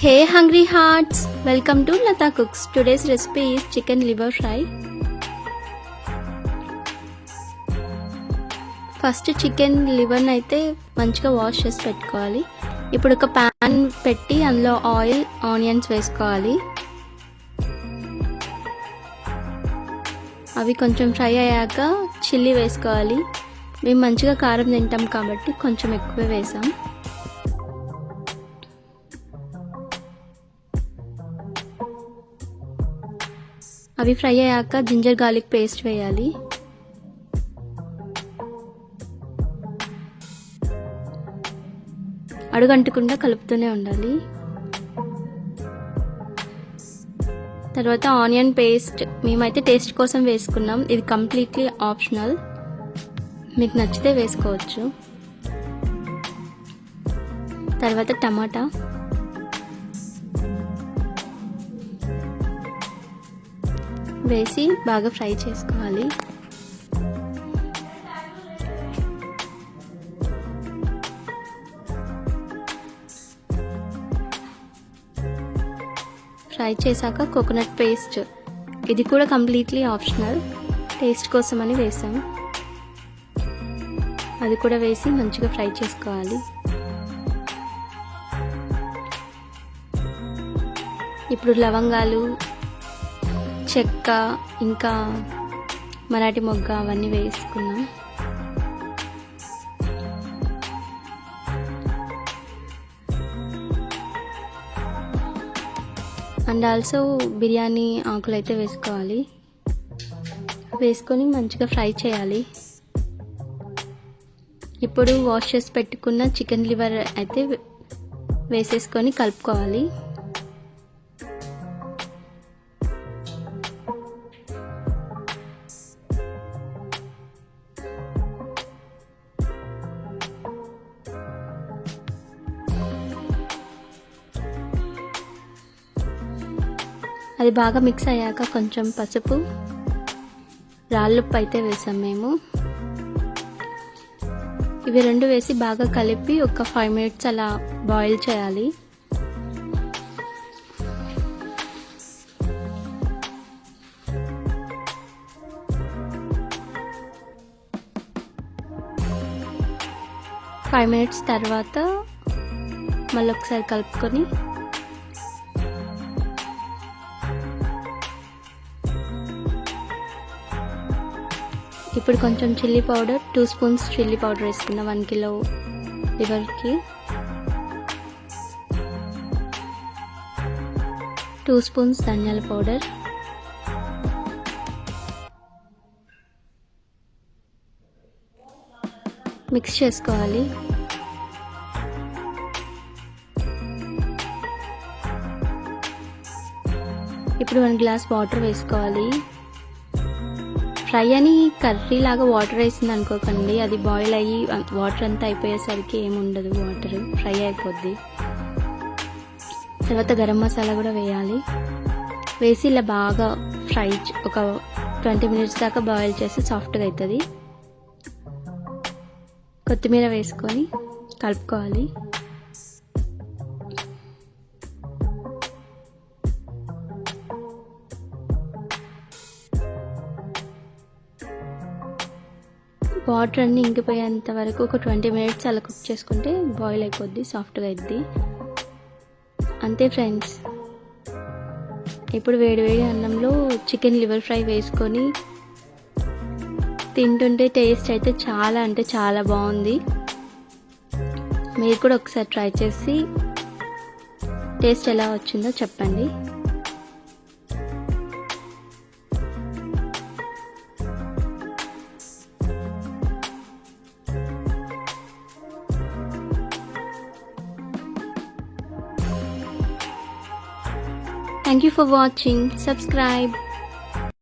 Hey hungry hearts, welcome to Lata Cooks. Today's recipe is chicken liver fry. First chicken లివర్ని అయితే మంచిగా wash చేసి పెట్టుకోవాలి. ఇప్పుడు ఒక ప్యాన్ పెట్టి అందులో ఆయిల్, ఆనియన్స్ వేసుకోవాలి. అవి కొంచెం ఫ్రై అయ్యాక చిల్లీ వేసుకోవాలి. మేము మంచిగా కారం తింటాం కాబట్టి కొంచెం ఎక్కువే వేసాం. అవి ఫ్రై అయ్యాక జింజర్ గార్లిక్ పేస్ట్ వేయాలి. అడుగంటకుండా కలుపుతూనే ఉండాలి. తర్వాత ఆనియన్ పేస్ట్ మేమైతే టేస్ట్ కోసం వేసుకున్నాం. ఇది కంప్లీట్లీ ఆప్షనల్, మీకు నచ్చితే వేసుకోవచ్చు. తర్వాత టమాటా, వేసి బాగా ఫ్రై చేసుకోవాలి. ఫ్రై చేశాక కోకోనట్ పేస్ట్, ఇది కూడా కంప్లీట్లీ ఆప్షనల్, టేస్ట్ కోసం అని వేసాం. అది కూడా వేసి మంచిగా ఫ్రై చేసుకోవాలి. ఇప్పుడు లవంగాలు, చెక్క, ఇంకా మరాఠీ మొగ్గ అవన్నీ వేసుకున్నాం. అండ్ ఆల్సో బిర్యానీ ఆకులు అయితే వేసుకోవాలి. వేసుకొని మంచిగా ఫ్రై చేయాలి. ఇప్పుడు వాష్ చేసి పెట్టుకున్న చికెన్ లివర్ అయితే వేసేసుకొని కలుపుకోవాలి. అది బాగా మిక్స్ అయ్యాక కొంచెం పసుపు, రాళ్ళుప్పు అయితే వేసాం మేము. ఇవి రెండు వేసి బాగా కలిపి ఒక 5 minutes అలా బాయిల్ చేయాలి. ఫైవ్ మినిట్స్ తర్వాత మళ్ళీ ఒకసారి కలుపుకొని ఇప్పుడు కొంచెం chilli powder, 2 spoons chilli powder వేసుకున్నాం 1 kilo లివర్కి. 2 spoons ధనియాల పౌడర్, మిక్స్ చేసుకోవాలి. ఇప్పుడు 1 glass వాటర్ వేసుకోవాలి. ఫ్రై అని కర్రీ లాగా వాటర్ వేసింది అనుకోకండి, అది బాయిల్ అయ్యి వాటర్ అంతా అయిపోయేసరికి ఏముండదు, వాటర్ ఫ్రై అయిపోద్ది. తర్వాత గరం మసాలా కూడా వేయాలి. వేసి ఇలా బాగా ఫ్రై ఒక 20 minutes దాకా బాయిల్ చేసి సాఫ్ట్గా అవుతుంది. కొత్తిమీర వేసుకొని కలుపుకోవాలి. వాటర్ అన్నీ ఇంకిపోయేంత వరకు ఒక 20 minutes అలా కుక్ చేసుకుంటే బాయిల్ అయిపోద్ది, సాఫ్ట్గా అయిద్ది. అంతే ఫ్రెండ్స్. ఇప్పుడు వేడివేడి అన్నంలో చికెన్ లివర్ ఫ్రై వేసుకొని తింటుంటే టేస్ట్ అయితే చాలా అంటే చాలా బాగుంది. మీరు కూడా ఒకసారి ట్రై చేసి టేస్ట్ ఎలా వచ్చిందో చెప్పండి. Thank you for watching. Subscribe.